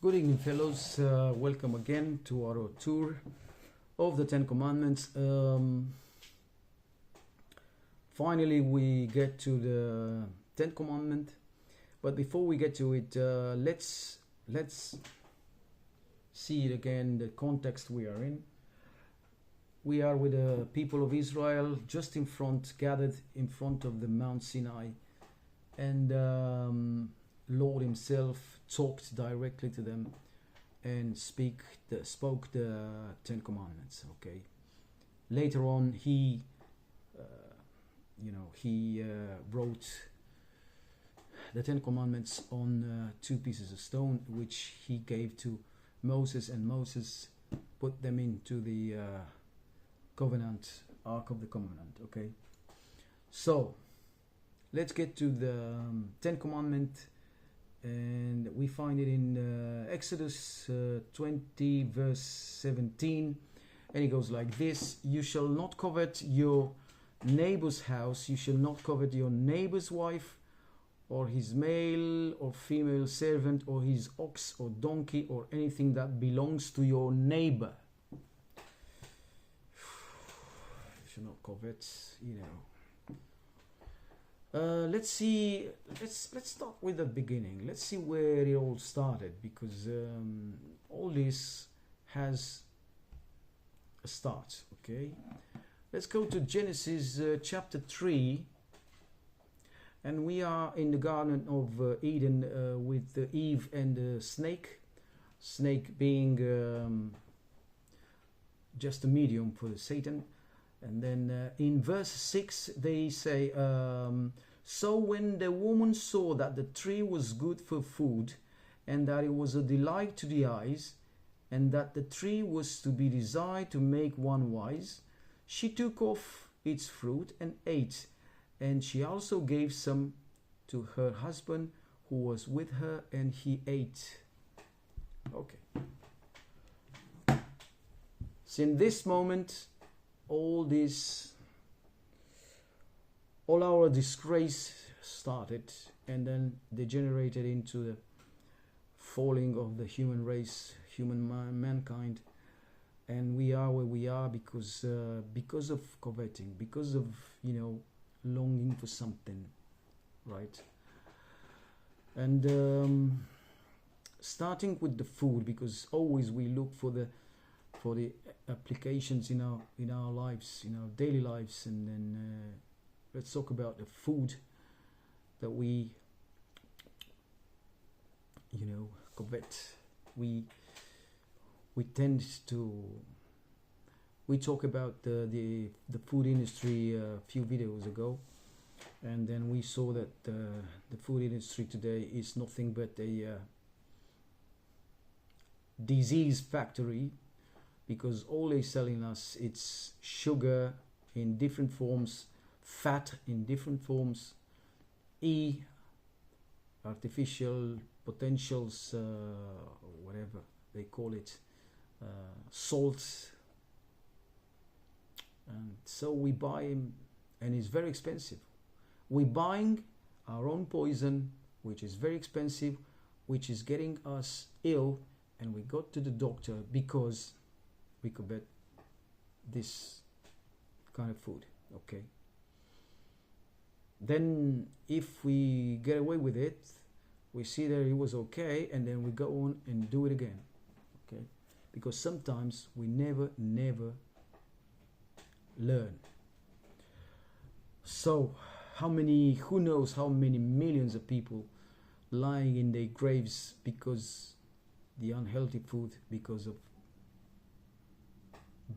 Good evening, fellows. Welcome again to our tour of the Ten Commandments. Finally, we get to the 10th commandment. But before we get to it, let's see it again, the context we are in. We are with the people of Israel, just in front, gathered in front of the Mount Sinai, and Lord Himself talked directly to them and spoke the 10 Commandments. Okay. Later on, he wrote the 10 Commandments on 2 pieces of stone, which he gave to Moses, and Moses put them into the covenant, Ark of the Covenant. Okay. So let's get to the 10 Commandment. And we find it in Exodus 20 verse 17, and it goes like this: you shall not covet your neighbor's house, you shall not covet your neighbor's wife, or his male or female servant, or his ox or donkey, or anything that belongs to your neighbor. You shall not covet, let's see. Let's start with the beginning. Let's see where it all started, because all this has a start. Okay, let's go to Genesis chapter 3, and we are in the Garden of Eden with Eve and the snake. Snake being just a medium for the Satan. And then in verse 6 they say, so when the woman saw that the tree was good for food, and that it was a delight to the eyes, and that the tree was to be desired to make one wise, she took off its fruit and ate, and she also gave some to her husband who was with her, and he ate. Okay. So in this moment, all our disgrace started, and then degenerated into the falling of the human race, mankind, and we are where we are because of coveting, because of longing for something, right? And starting with the food, because always we look for the applications in our lives, in our daily lives, and then let's talk about the food that we covet. We talk about the food industry a few videos ago, and then we saw that the food industry today is nothing but a disease factory, because all they're selling us, it's sugar in different forms, fat in different forms, artificial potentials, whatever they call it, salts, and so we buy them, and it's very expensive. We're buying our own poison, which is very expensive, which is getting us ill, and we go to the doctor because we covet this kind of food. Okay, then if we get away with it, we see that it was okay, and then we go on and do it again. Okay, because sometimes we never learn. So who knows how many millions of people lying in their graves because the unhealthy food, because of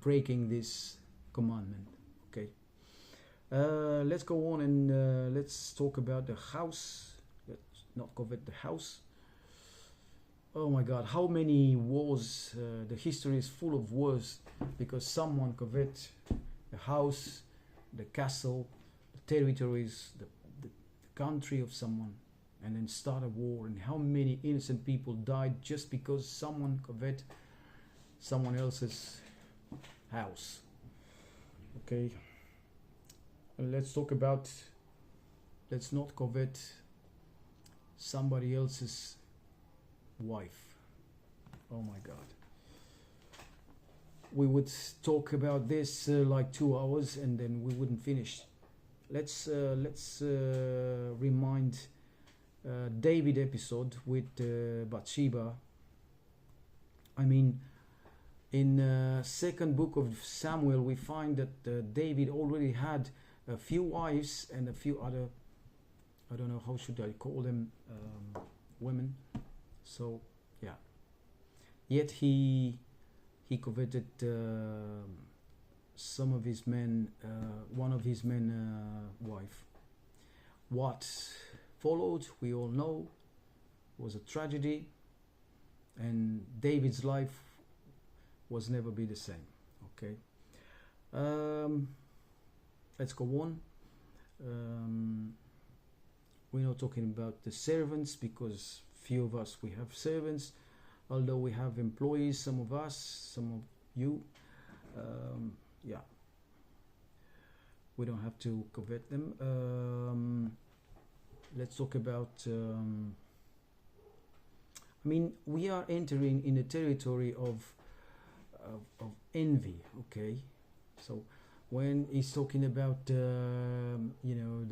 breaking this commandment. Okay, let's go on, and let's talk about the house. Let's not covet the house. Oh my God, how many wars! The history is full of wars because someone covet the house, the castle, the territories, the country of someone, and then start a war. And how many innocent people died just because someone covet someone else's house. Okay, and let's talk about, let's not covet somebody else's wife. Oh my God. We would talk about this like 2 hours and then we wouldn't finish. Let's remind David episode with Bathsheba. I mean, in second book of Samuel, we find that David already had a few wives and a few other, I don't know how should I call them, women. So yeah. Yet he coveted some of his men, one of his men wife. What followed, we all know, was a tragedy, and David's life was never be the same. Okay, let's go on. We're not talking about the servants because few of us we have servants, although we have employees, some of us, some of you. Yeah, we don't have to covet them. Let's talk about I mean, we are entering in the territory of envy. Okay, so when he's talking about you know,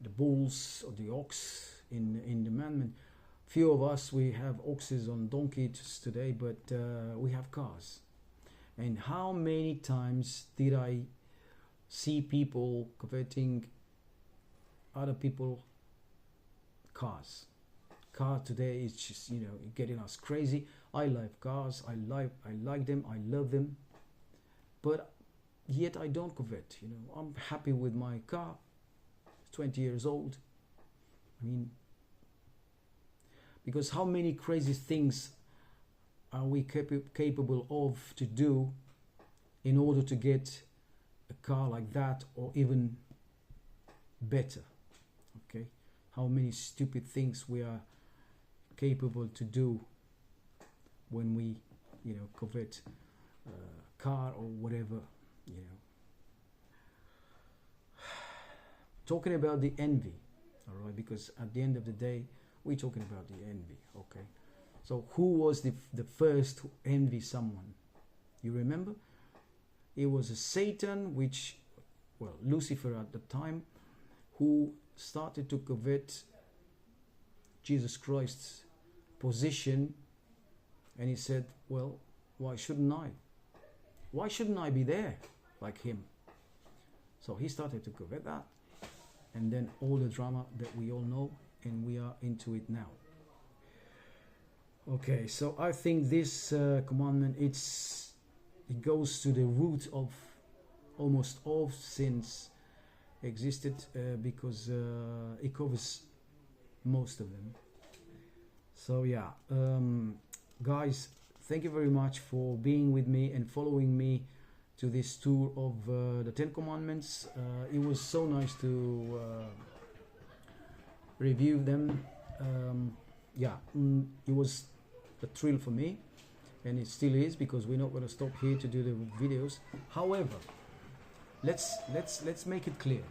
the bulls or the ox in the mandament, few of us we have oxes on donkeys today, but we have cars. And how many times did I see people coveting other people cars? Car today is just, you know, getting us crazy. I love cars, I like them, I love them, but yet I don't covet. You know, I'm happy with my car, 20 years old. I mean, because how many crazy things are we capable of to do in order to get a car like that, or even better? Okay, how many stupid things we are capable to do when we, you know, covet a car or whatever, you know. Talking about the envy, all right, because at the end of the day we're talking about the envy. Okay, so who was the first to envy someone? You remember? It was a Satan, which, well, Lucifer at the time, who started to covet Jesus Christ's position, and he said, well, why shouldn't I? Why shouldn't I be there like him? So he started to covet that, and then all the drama that we all know, and we are into it now. Okay, so I think this commandment, it goes to the root of almost all sins existed, because it covers most of them. So yeah, guys, thank you very much for being with me and following me to this tour of the 10 Commandments. It was so nice to review them. Yeah, it was a thrill for me, and it still is, because we're not going to stop here to do the videos. However, let's make it clear.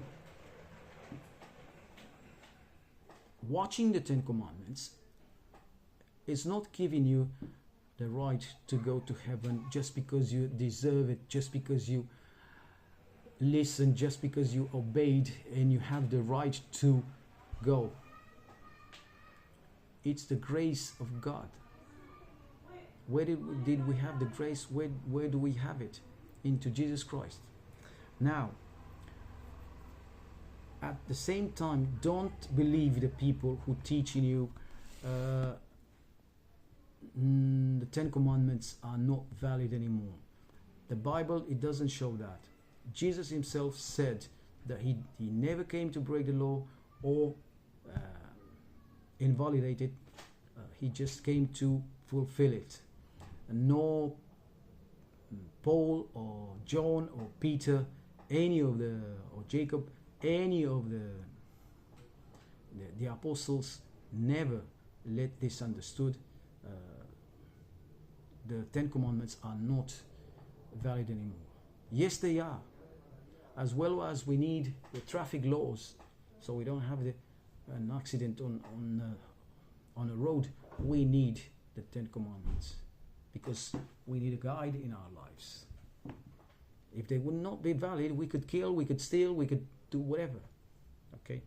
Watching the 10 Commandments is not giving you the right to go to heaven just because you deserve it, just because you listen, just because you obeyed and you have the right to go. It's the grace of God. Where did we have the grace? Where do we have it? Into Jesus Christ. Now, at the same time, don't believe the people who teaching you the 10 Commandments are not valid anymore. The Bible, it doesn't show that. Jesus himself said that he never came to break the law or invalidate it. He just came to fulfill it. And nor Paul or John or Peter, or Jacob, any of the apostles never let this understood. The 10 Commandments are not valid anymore. Yes, they are. As well as we need the traffic laws, so we don't have an accident on a road. We need the Ten Commandments, because we need a guide in our lives. If they would not be valid, we could kill, we could steal, we could do whatever. Okay,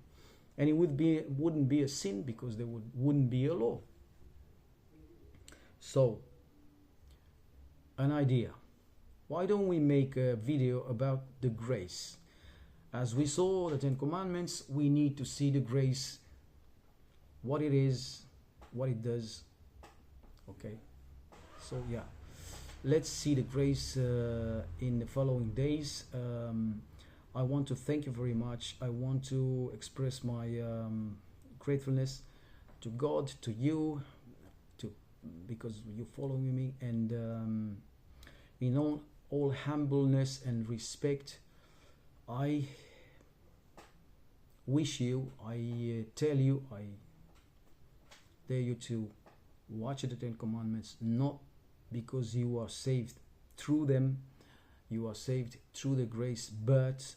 and it wouldn't be a sin because there wouldn't be a law. So, an idea. Why don't we make a video about the grace? As we saw the Ten Commandments, we need to see the grace, what it is, what it does. Okay, so yeah, let's see the grace in the following days. I want to thank you very much. I want to express my gratefulness to God, to you, because you follow me, and in all humbleness and respect, I wish you, I tell you, I dare you to watch the Ten Commandments, not because you are saved through them, you are saved through the grace, but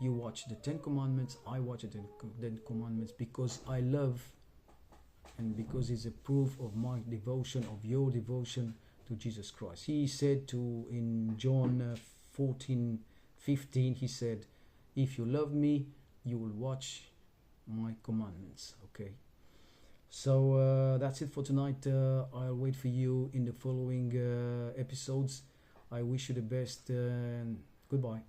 you watch the Ten Commandments, I watch the Ten Commandments because I love, and because it's a proof of my devotion, of your devotion to Jesus Christ. He said in John 14:15, he said, if you love me, you will watch my commandments. Okay, so that's it for tonight. I'll wait for you in the following episodes. I wish you the best, and goodbye.